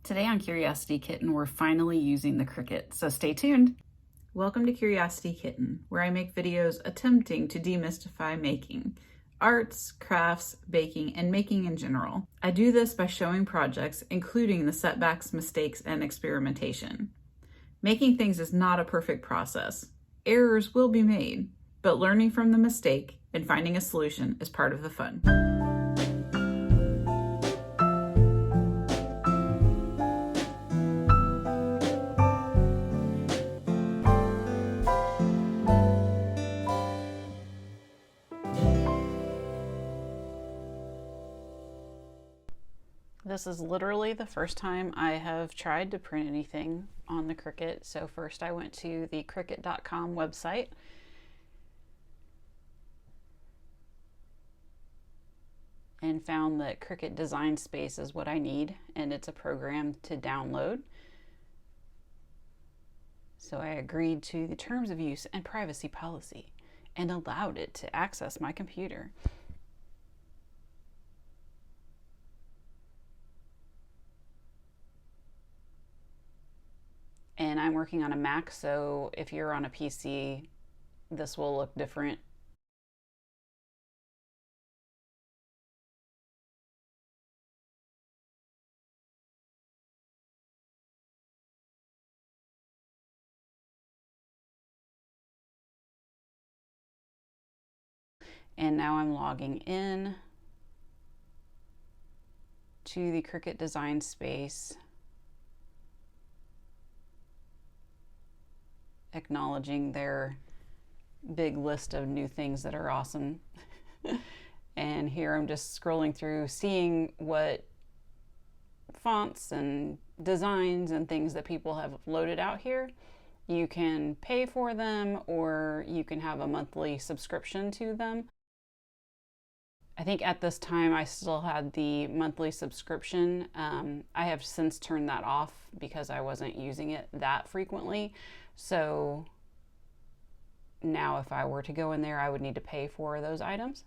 Today on Curiosity Kitten, we're finally using the Cricut, so stay tuned. Welcome to Curiosity Kitten, where I make videos attempting to demystify making, arts, crafts, baking, and making in general. I do this by showing projects, including the setbacks, mistakes, and experimentation. Making things is not a perfect process. Errors will be made, but learning from the mistake and finding a solution is part of the fun. This is literally the first time I have tried to print anything on the Cricut. So first I went to the Cricut.com website and found that Cricut Design Space is what I need, and it's a program to download. So I agreed to the terms of use and privacy policy and allowed it to access my computer. And I'm working on a Mac, so if you're on a PC, this will look different. And now I'm logging in to the Cricut Design Space, acknowledging their big list of new things that are awesome. And here I'm just scrolling through, seeing what fonts and designs and things that people have loaded out here. You can pay for them, or you can have a monthly subscription to them. I think at this time I still had the monthly subscription. I have since turned that off because I wasn't using it that frequently. So now if I were to go in there, I would need to pay for those items.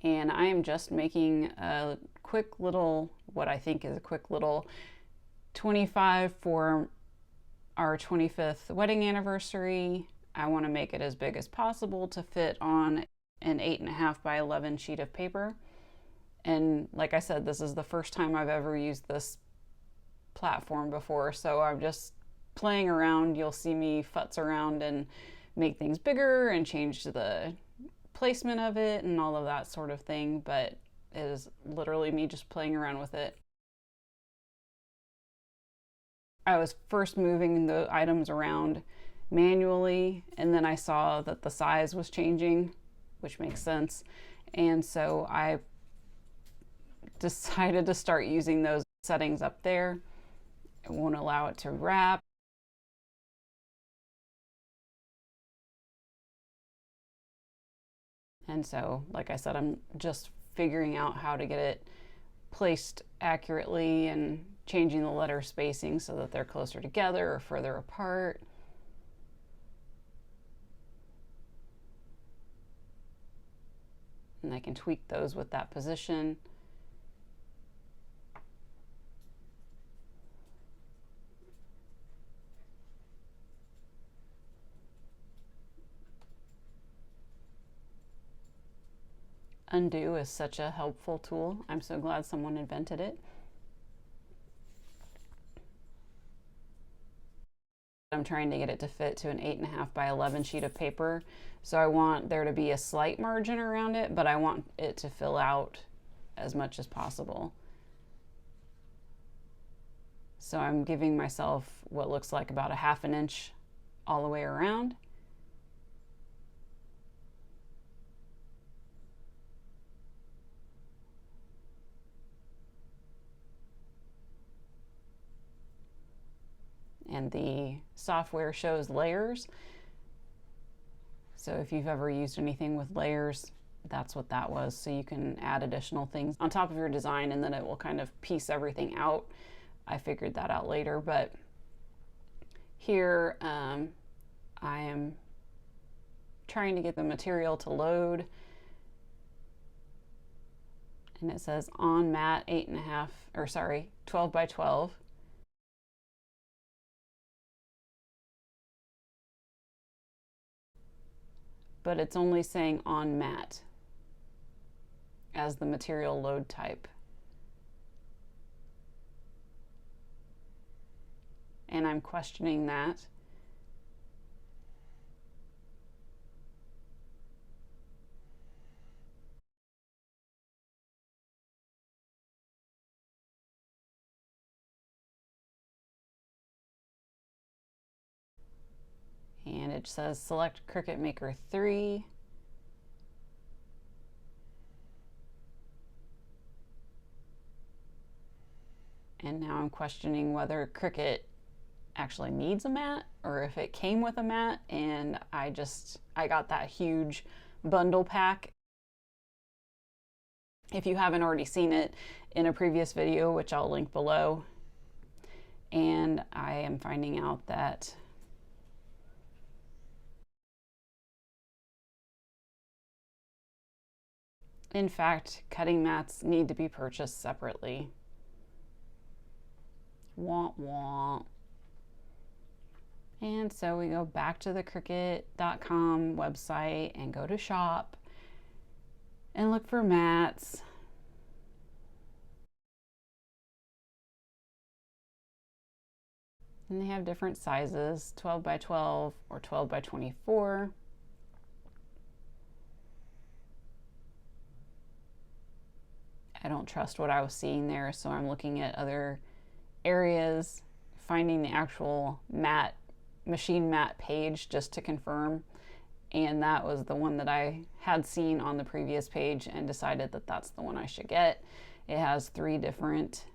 And I am just making a quick little, what I think is a quick little 25 for our 25th wedding anniversary. I want to make it as big as possible to fit on an 8.5 by 11 sheet of paper. And like I said, this is the first time I've ever used this platform before, so I'm just playing around. You'll see me futz around and make things bigger and change the placement of it and all of that sort of thing, but it is literally me just playing around with it. I was first moving the items around manually, and then I saw that the size was changing, which makes sense. And so I decided to start using those settings up there. It won't allow it to wrap. And so, like I said, I'm just figuring out how to get it placed accurately and changing the letter spacing so that they're closer together or further apart. And I can tweak those with that position. Undo is such a helpful tool. I'm so glad someone invented it. I'm trying to get it to fit to an 8.5 by 11 sheet of paper. So I want there to be a slight margin around it, but I want it to fill out as much as possible. So I'm giving myself what looks like about a 1/2 inch all the way around. And the software shows layers. So if you've ever used anything with layers, that's what that was. So you can add additional things on top of your design, and then it will kind of piece everything out. I figured that out later, but here I am trying to get the material to load. And it says on mat 8.5, or sorry, 12 by 12. But it's only saying on mat as the material load type. And I'm questioning that. And it says select Cricut Maker 3. And now I'm questioning whether Cricut actually needs a mat or if it came with a mat and I got that huge bundle pack. If you haven't already seen it in a previous video, which I'll link below, and I am finding out that in fact, cutting mats need to be purchased separately. Wah wah. And so we go back to the Cricut.com website and go to shop and look for mats. And they have different sizes, 12 by 12 or 12 by 24. I don't trust what I was seeing there, so I'm looking at other areas, finding the actual mat, machine mat page just to confirm. And that was the one that I had seen on the previous page and decided that that's the one I should get. It has 3 different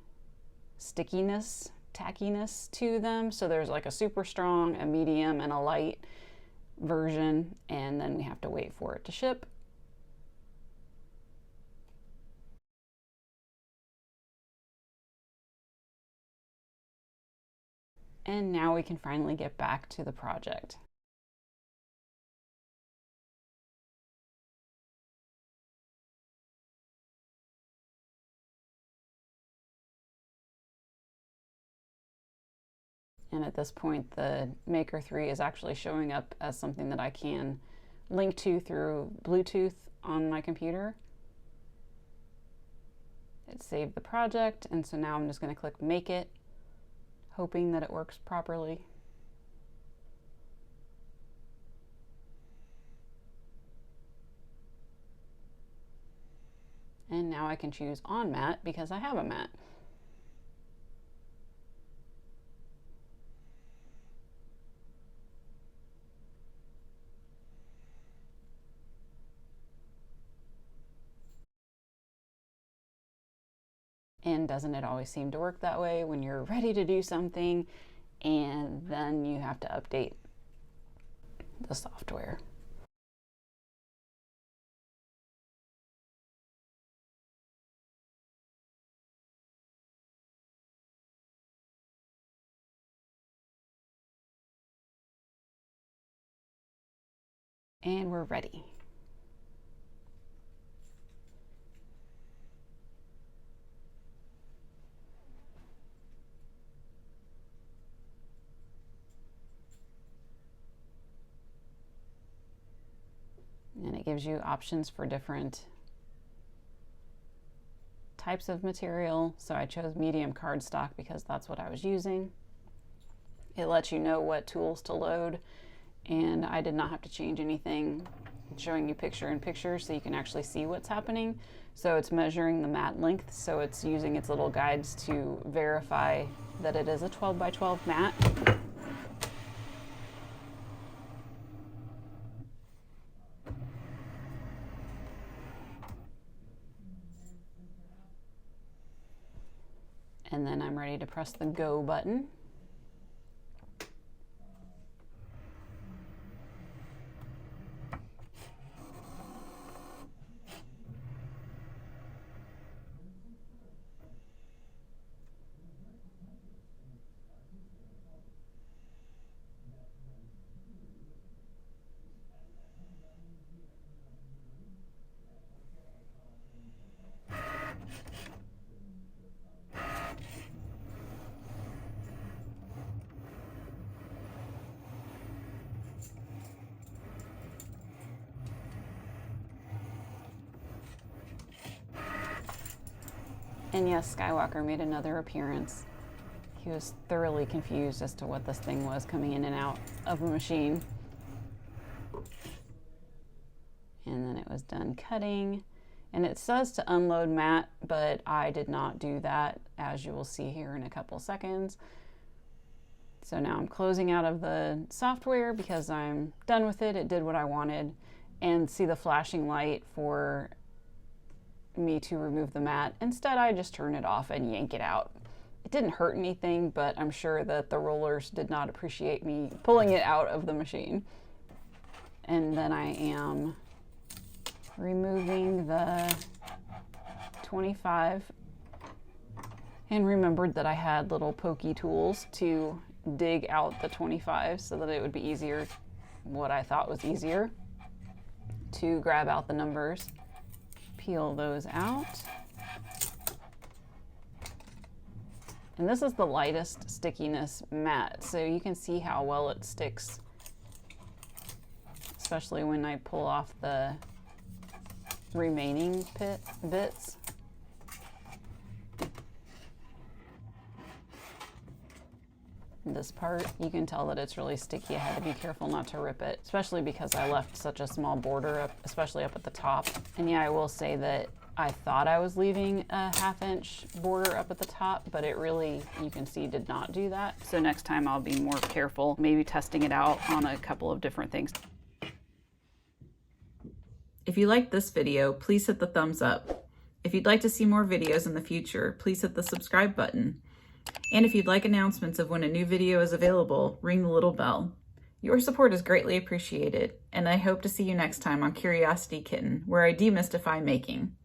stickiness, tackiness to them. So there's like a super strong, a medium, and a light version. And then we have to wait for it to ship. And now we can finally get back to the project. And at this point, the Maker 3 is actually showing up as something that I can link to through Bluetooth on my computer. It saved the project, and so now I'm just going to click Make It, hoping that it works properly. And now I can choose on mat because I have a mat. And doesn't it always seem to work that way when you're ready to do something and then you have to update the software? And we're ready. And it gives you options for different types of material. So I chose medium cardstock because that's what I was using. It lets you know what tools to load, and I did not have to change anything, showing you picture in picture so you can actually see what's happening. So it's measuring the mat length, so it's using its little guides to verify that it is a 12 by 12 mat. And then I'm ready to press the go button. And yes, Skywalker made another appearance. He was thoroughly confused as to what this thing was coming in and out of the machine. And then it was done cutting. And it says to unload mat, but I did not do that, as you will see here in a couple seconds. So now I'm closing out of the software because I'm done with it. It did what I wanted. And see the flashing light for me to remove the mat. Instead, I just turn it off and yank it out. It didn't hurt anything, but I'm sure that the rollers did not appreciate me pulling it out of the machine. And then I am removing the 25 and remembered that I had little pokey tools to dig out the 25 so that it would be easier, what I thought was easier, to grab out the numbers. Peel those out. And this is the lightest stickiness mat, so you can see how well it sticks, especially when I pull off the remaining bits. This part, you can tell that it's really sticky. I had to be careful not to rip it, especially because I left such a small border up, especially up at the top. And yeah, I will say that I thought I was leaving a 1/2 inch border up at the top, but it really, you can see, did not do that. So next time I'll be more careful, maybe testing it out on a couple of different things. If you liked this video, please hit the thumbs up. If you'd like to see more videos in the future, please hit the subscribe button. And if you'd like announcements of when a new video is available, ring the little bell. Your support is greatly appreciated, and I hope to see you next time on Curiosity Kitten, where I demystify making.